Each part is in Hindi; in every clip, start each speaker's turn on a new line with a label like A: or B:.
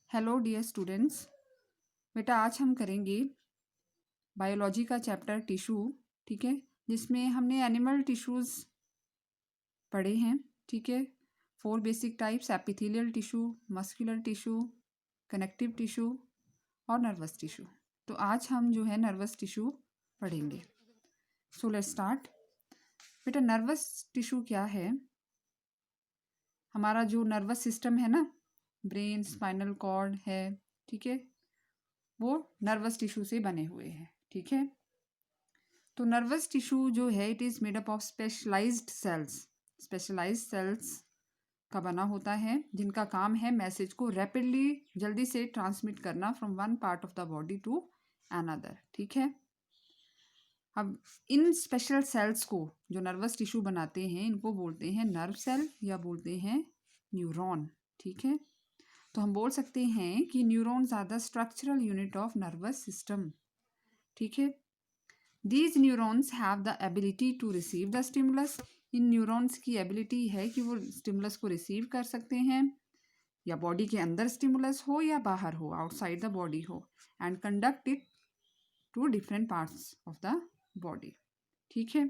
A: Hello dear students. बेटा आज हम करेंगे बायोलॉजी का चैप्टर टिश्यू, ठीक है, जिसमें हमने एनिमल टिश्यूज़ पढ़े हैं, ठीक है। 4 basic types: epithelial tissue, muscular tissue, connective tissue और नर्वस टिश्यू। तो आज हम जो है नर्वस टिश्यू पढ़ेंगे। So let's start. बेटा नर्वस टिश्यू क्या है? हमारा जो नर्वस सिस्टम है ना, ब्रेन, स्पाइनल कॉर्ड है, ठीक है, वो नर्वस टिश्यू से बने हुए हैं, ठीक है। तो नर्वस टिश्यू जो है it is made up of specialised cells का बना होता है, जिनका काम है मैसेज को रैपिडली, जल्दी से ट्रांसमिट करना from one part of the body to another, ठीक है। अब इन स्पेशल सेल्स को जो नर्वस टिश्यू बनाते हैं इनको बोलते हैं नर्व सेल या बोलते हैं न्यूरॉन, ठीक है। तो हम बोल सकते हैं कि neurons are the structural unit of nervous system, ठीक है। These neurons have the ability to receive the stimulus. इन न्यूरॉन्स की एबिलिटी है कि वो स्टिमुलस को रिसीव कर सकते हैं, या बॉडी के अंदर स्टिमुलस हो या बाहर हो, आउटसाइड द बॉडी हो, and conduct it to different parts of the body, ठीक है।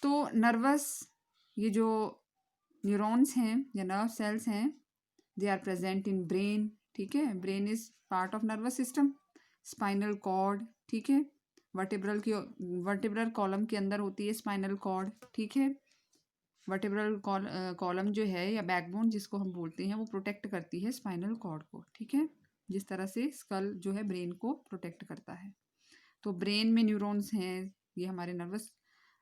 A: तो नर्वस ये जो न्यूरॉन्स हैं या नर्व सेल्स हैं, they are present in brain, ठीक है। Brain is part of nervous system. Spinal cord, ठीक है, वर्टिब्रल कॉलम के अंदर होती है स्पाइनल कॉर्ड, ठीक है। वर्टिब्रल कॉलम जो है या बैकबोन जिसको हम बोलते हैं वो प्रोटेक्ट करती है स्पाइनल कॉर्ड को, ठीक है, जिस तरह से स्कल जो है ब्रेन को प्रोटेक्ट करता है। तो ब्रेन में न्यूरॉन्स हैं, ये हमारे नर्वस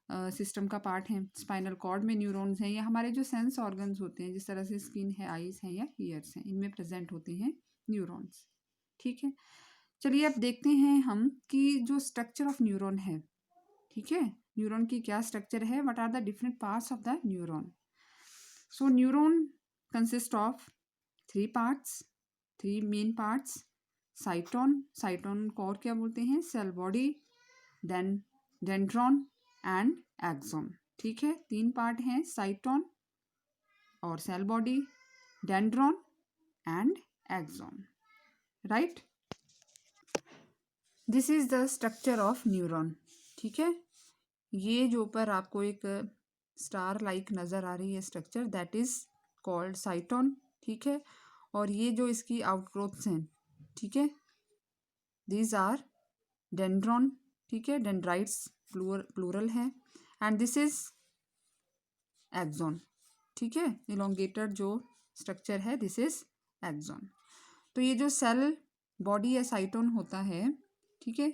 A: सिस्टम का पार्ट है। स्पाइनल कॉर्ड में न्यूरॉन्स हैं, ये हमारे जो सेंस ऑर्गन्स होते हैं, जिस तरह से स्किन है, आईज हैं या ईयर्स हैं, इनमें प्रेजेंट होते हैं न्यूरॉन्स, ठीक है। चलिए अब देखते हैं हम कि जो स्ट्रक्चर ऑफ न्यूरॉन है, ठीक है, न्यूरॉन की क्या स्ट्रक्चर है, what are the different parts of the neuron. So neuron consist of 3 parts, 3 main parts. Cyton को और क्या बोलते हैं, cell body, then dendron and axon, ठीक है। 3 पार्ट हैं, साइटोन और cell body, dendron and axon, right. This is the structure of neuron, ठीक है। ये जो ऊपर आपको एक स्टार लाइक नज़र आ रही है स्ट्रक्चर, दैट इज कॉल्ड साइटोन, ठीक है। और ये जो इसकी आउटग्रोथ्स हैं, ठीक है, दीज आर डेंड्रॉन, ठीक है, डेंड्राइट्स प्लूरल है, एंड दिस इज एक्सॉन, ठीक है। इलोंगेटेड जो स्ट्रक्चर है दिस इज एक्सॉन। तो ये जो सेल बॉडी या साइटोन होता है, ठीक है,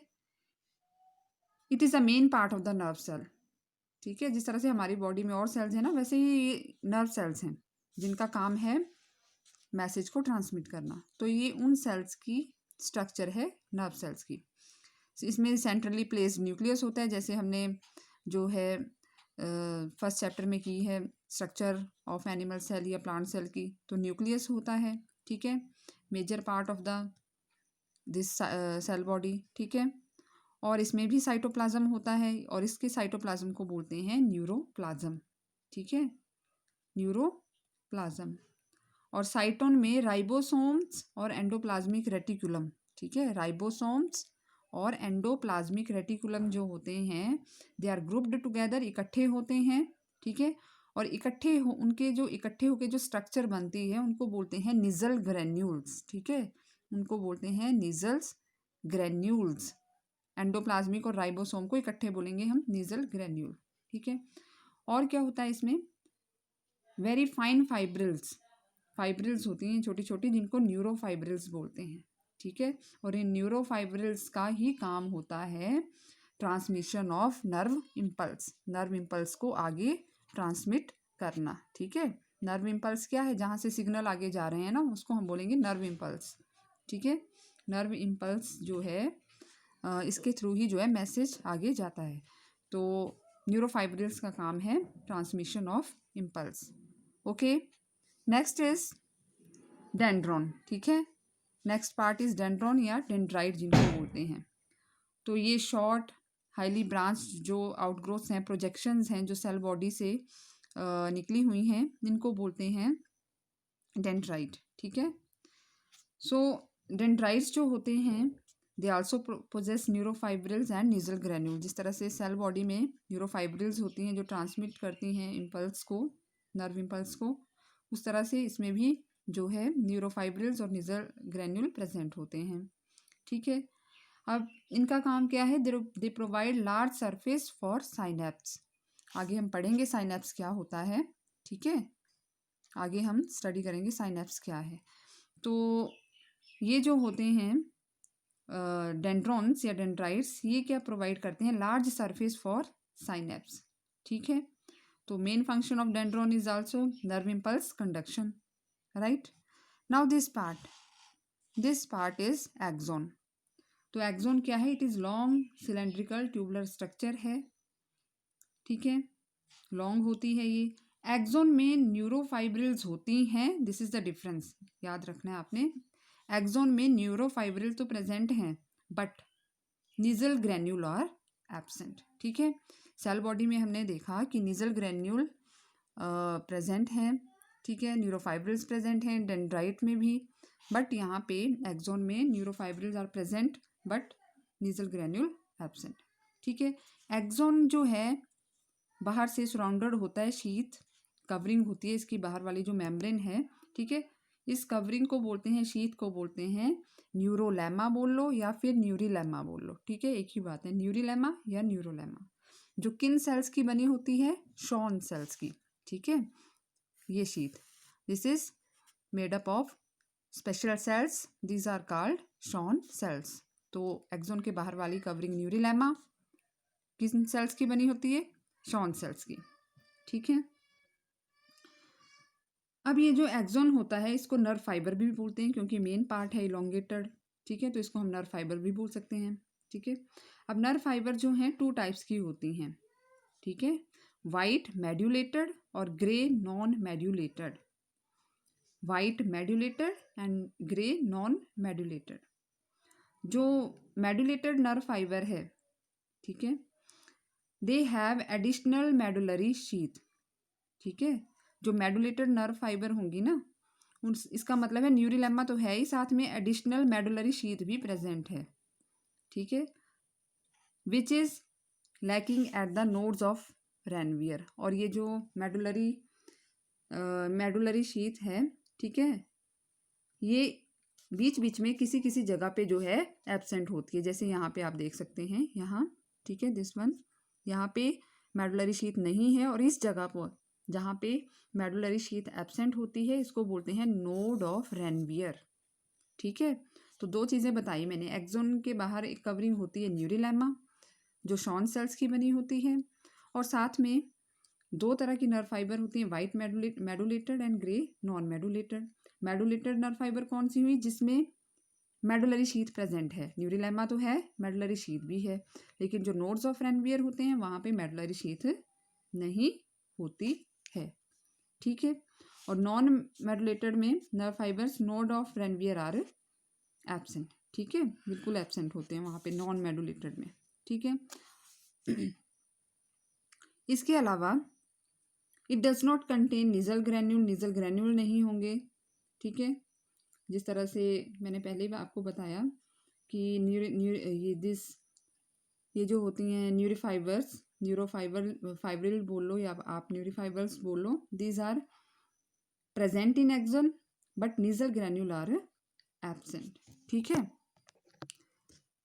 A: it is a main part of the nerve cell, ठीक है। जिस तरह से हमारी बॉडी में और सेल्स हैं ना, वैसे ही ये नर्व सेल्स हैं जिनका काम है मैसेज को ट्रांसमिट करना। तो ये उन सेल्स की स्ट्रक्चर है, नर्व सेल्स की। इसमें सेंट्रली प्लेस्ड न्यूक्लियस होता है, जैसे हमने जो है फर्स्ट चैप्टर में की है स्ट्रक्चर ऑफ एनिमल सेल या प्लांट सेल की, तो न्यूक्लियस होता है, ठीक है, major part of the this cell body, ठीक है। और इसमें भी साइटोप्लाज्म होता है, और इसके साइटोप्लाज्म को बोलते हैं न्यूरोप्लाज्म, ठीक है, न्यूरोप्लाज्म। और साइटोन में राइबोसोम्स और एंडोप्लाज्मिक रेटिकुलम, ठीक है, राइबोसोम्स और एंडोप्लाज्मिक रेटिकुलम जो होते हैं दे आर ग्रुप्ड टुगेदर, इकट्ठे होते हैं, ठीक है। और उनके जो इकट्ठे होकर जो स्ट्रक्चर बनती है उनको बोलते हैं निजल ग्रेन्यूल्स, ठीक है, उनको बोलते हैं निजल्स ग्रेन्यूल्स। एंडोप्लाज्मिक और राइबोसोम को इकट्ठे बोलेंगे हम निजल ग्रेन्यूल, ठीक है। और क्या होता है इसमें, वेरी फाइन फाइब्रिल्स होती हैं छोटी छोटी, जिनको न्यूरोफाइब्रिल्स बोलते हैं, ठीक है। और इन न्यूरोफाइब्रिल्स का ही काम होता है ट्रांसमिशन ऑफ नर्व इम्पल्स को आगे ट्रांसमिट करना, ठीक है। नर्व इम्पल्स क्या है, जहाँ से सिग्नल आगे जा रहे हैं ना उसको हम बोलेंगे नर्व इम्पल्स, ठीक है। नर्व इम्पल्स जो है इसके थ्रू ही जो है मैसेज आगे जाता है। तो न्यूरोफाइब्रिल्स का काम है transmission of impulse, okay. Next is dendron, ठीक है। नेक्स्ट पार्ट इज डेंड्रॉन या डेंड्राइट जिनको बोलते हैं। तो ये शॉर्ट हाईली ब्रांच जो आउटग्रोथ्स हैं, प्रोजेक्शंस हैं जो सेल बॉडी से निकली हुई हैं, इनको बोलते हैं डेंड्राइट, ठीक है। सो डेंड्राइट्स जो होते हैं they also possess neurofibrils and Nissl granule. जिस तरह से सेल बॉडी में न्यूरोफाइब्रिल्स होती हैं जो ट्रांसमिट करती हैं इम्पल्स को, नर्व इम्पल्स को, उस तरह से इसमें भी जो है न्यूरोफाइब्रिल्स और नीजल ग्रैन्यूल प्रेजेंट होते हैं। ठीक है, अब इनका काम क्या है, they provide large surface for synapse. आगे हम पढ़ेंगे साइनेप्स क्या होता है। ठीक है, आगे हम स्टडी करेंगे साइनेप्स क्या है। तो ये जो होते हैं डेंड्रॉन्स या डेंड्राइट्स, ये क्या प्रोवाइड करते हैं, लार्ज सरफेस फॉर साइनेप्स। ठीक है, तो main function of dendron is also nerve impulse conduction, right. Now this part is axon. तो एक्सॉन क्या है, it is long cylindrical tubular structure है। ठीक है, लॉन्ग होती है ये। एक्सॉन में न्यूरोफाइब्रिल्स होती हैं, दिस इज द डिफरेंस, याद रखना है आपने। एक्सॉन में न्यूरोफाइब्रिल तो प्रेजेंट हैं but Nissl granule are absent. ठीक है, सेल बॉडी में हमने देखा कि नीजल ग्रैन्यूल प्रेजेंट हैं, ठीक है, न्यूरोफाइब्रिल्स प्रेजेंट हैं डेंड्राइट में भी, बट यहाँ पे एक्सॉन में neurofibrils are present but Nissl granule absent. ठीक है, एक्सॉन जो है बाहर से सराउंडेड होता है, शीथ कवरिंग होती है इसकी बाहर वाली जो मेम्ब्रेन है। ठीक है, इस कवरिंग को बोलते हैं, शीथ को बोलते हैं न्यूरोलेमा बोल लो या फिर न्यूरीलेमा बोल लो। ठीक है, एक ही बात है, न्यूरीलेमा या न्यूरोलेमा। जो किन सेल्स की बनी होती है, शॉन सेल्स की। ठीक है, ये sheath, this is made up of special cells, these are called Schwann cells. तो एक्सॉन के बाहर वाली कवरिंग न्यूरीलेमा किन सेल्स की बनी होती है, शॉन सेल्स की। ठीक है, अब ये जो एक्सॉन होता है इसको नर्व फाइबर भी बोलते हैं क्योंकि मेन पार्ट है इलोंगेटेड। ठीक है, तो इसको हम नर्व फाइबर भी बोल सकते हैं। ठीक है, अब नर्व फाइबर जो हैं 2 टाइप्स की होती हैं। ठीक है, वाइट मेड्यूलेटेड और grey non medullated. White medullated and grey non medullated. जो मेड्यूलेटेड नर्व फाइबर है, ठीक है, they have additional medullary sheath. ठीक है, जो मेडुलेटेड नर्व फाइबर होंगी ना, इसका मतलब है न्यूरीलेमा तो है ही, साथ में एडिशनल मेडुलरी शीथ भी प्रेजेंट है। ठीक है, which is lacking at the nodes of Ranvier. और ये जो मेडुलरी शीथ है, ठीक है, ये बीच बीच में किसी किसी जगह पे जो है एब्सेंट होती है, जैसे यहाँ पे आप देख सकते हैं, यहाँ, ठीक है, दिस वन, यहाँ पे मेडुलरी शीथ नहीं है और इस जगह पर जहाँ पे मेडुलरी शीथ एब्सेंट होती है इसको बोलते हैं नोड ऑफ रेनवियर। ठीक है, तो 2 चीज़ें बताई मैंने, एक्सॉन के बाहर एक कवरिंग होती है न्यूरीलेमा जो शॉन सेल्स की बनी होती है, और साथ में 2 तरह की नर्व फाइबर होती हैं, white medullated and grey non medullated. Medullated nerve fibre कौन सी हुई, जिसमें मेडुलरी शीथ प्रेजेंट है, न्यूरीलेमा तो है, मेडुलरी शीथ भी है, लेकिन जो नोड्स ऑफ रेनवियर होते हैं वहाँ पे मेडुलरी शीथ नहीं होती है। ठीक है, और नॉन मेडुलेटेड में nerve fibres node of Ranvier are absent. ठीक है, बिल्कुल एब्सेंट होते हैं वहाँ पे नॉन मेडुलेटेड में। ठीक है, इसके अलावा it does not contain nasal granule, nasal granule नहीं होंगे। ठीक है, जिस तरह से मैंने पहले भी आपको बताया कि ये जो होती हैं न्यूरोफाइब्रिल बोल लो या आप न्यूरोफाइबर्स बोल लो, these are present in axon but Nissl granule are absent. ठीक है,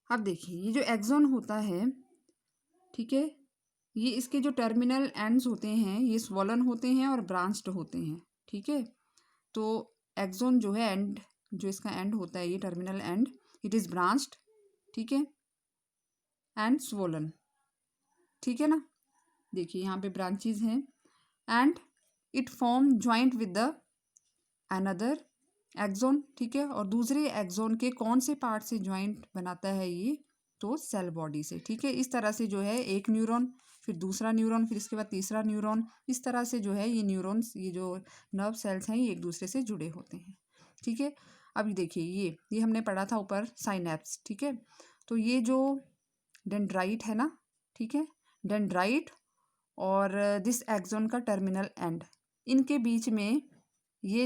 A: अब देखिए ये जो एक्सॉन होता है, ठीक है, ये इसके जो टर्मिनल एंड्स होते हैं ये स्वॉलन होते हैं और ब्रांच्ड होते हैं। ठीक है, तो एक्सॉन जो है एंड, जो इसका एंड होता है ये terminal and, it is branched, ठीक है, एंड स्वॉलन। ठीक है ना, देखिए यहाँ पे ब्रांचेज हैं and it form joint with the another axon. ठीक है, और दूसरे एक्सॉन के कौन से पार्ट से ज्वाइंट बनाता है ये, तो सेल बॉडी से। ठीक है, इस तरह से जो है एक न्यूरॉन, फिर दूसरा न्यूरॉन, फिर इसके बाद तीसरा न्यूरॉन, इस तरह से जो है ये न्यूरॉन्स, ये जो नर्व सेल्स हैं ये एक दूसरे से जुड़े होते हैं। ठीक है, अब देखिए ये हमने पढ़ा था ऊपर साइनेप्स। ठीक है, तो ये जो डेंड्राइट है ना, ठीक है, डेंड्राइट और दिस एक्सॉन का टर्मिनल एंड, इनके बीच में ये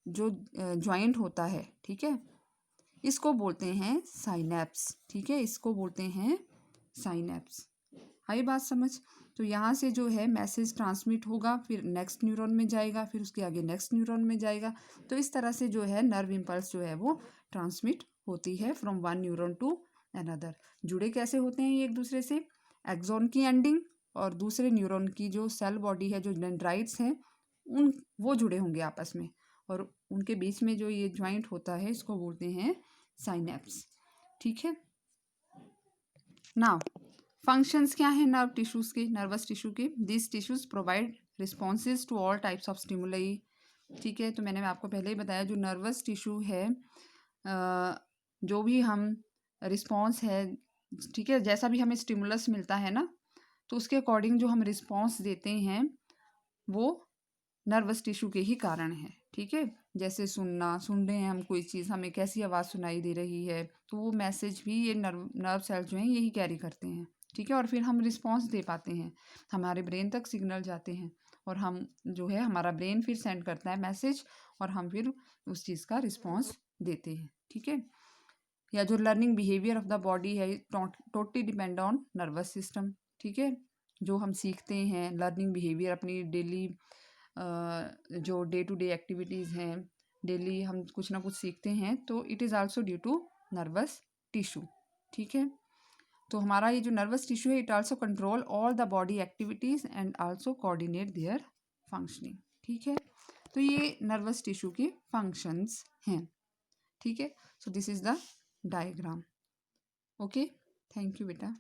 A: जो ज्वाइंट होता है, ठीक है, इसको बोलते हैं साइनेप्स, ठीक है, इसको बोलते हैं साइनेप्स। आई बात समझ? तो यहाँ से जो है मैसेज ट्रांसमिट होगा, फिर नेक्स्ट न्यूरॉन में जाएगा, फिर उसके आगे नेक्स्ट न्यूरॉन में जाएगा। तो इस तरह से जो है नर्व इम्पल्स जो है वो ट्रांसमिट होती है from one neuron to another. जुड़े कैसे होते हैं ये एक दूसरे से? एक्सॉन की एंडिंग और दूसरे न्यूरॉन की जो सेल बॉडी है, जो डेंड्राइट्स हैं, वो जुड़े होंगे आपस में, और उनके बीच में जो ये ज्वाइंट होता है इसको बोलते हैं साइनेप्स, ठीक है। नाउ फंक्शंस क्या है नर्व टिश्यूज के, नर्वस टिश्यू के? This tissues provide responses to all types of stimuli, ठीक है। तो मैंने आपको पहले ही बताया जो नर्वस टिश्यू है, जो भी हम रिस्पॉन्स है, ठीक है, जैसा भी हमें स्टिमुलस मिलता है ना, तो उसके अकॉर्डिंग जो हम रिस्पॉन्स देते हैं वो नर्वस टिश्यू के ही कारण है, ठीक है। जैसे सुन रहे हैं हम कोई चीज़, हमें कैसी आवाज़ सुनाई दे रही है, तो वो मैसेज भी ये नर्व सेल जो हैं यही कैरी करते हैं, ठीक है। और फिर हम रिस्पॉन्स दे पाते हैं, हमारे ब्रेन तक सिग्नल जाते हैं, और हम जो है हमारा ब्रेन फिर सेंड करता है मैसेज, और हम फिर उस चीज़ का रिस्पॉन्स देते हैं, ठीक है। या जो learning behaviour of the body है totally depend on nervous system, ठीक है। जो हम सीखते हैं लर्निंग बिहेवियर अपनी डेली, जो डे टू डे एक्टिविटीज़ हैं, डेली हम कुछ ना कुछ सीखते हैं, तो it is also due to nervous tissue, ठीक है। तो हमारा ये जो नर्वस टिश्यू है it also control all the body activities and also coordinate their functioning, ठीक है। तो ये नर्वस टिश्यू के फंक्शंस हैं, ठीक है। So this is the diagram. Okay, thank you बेटा।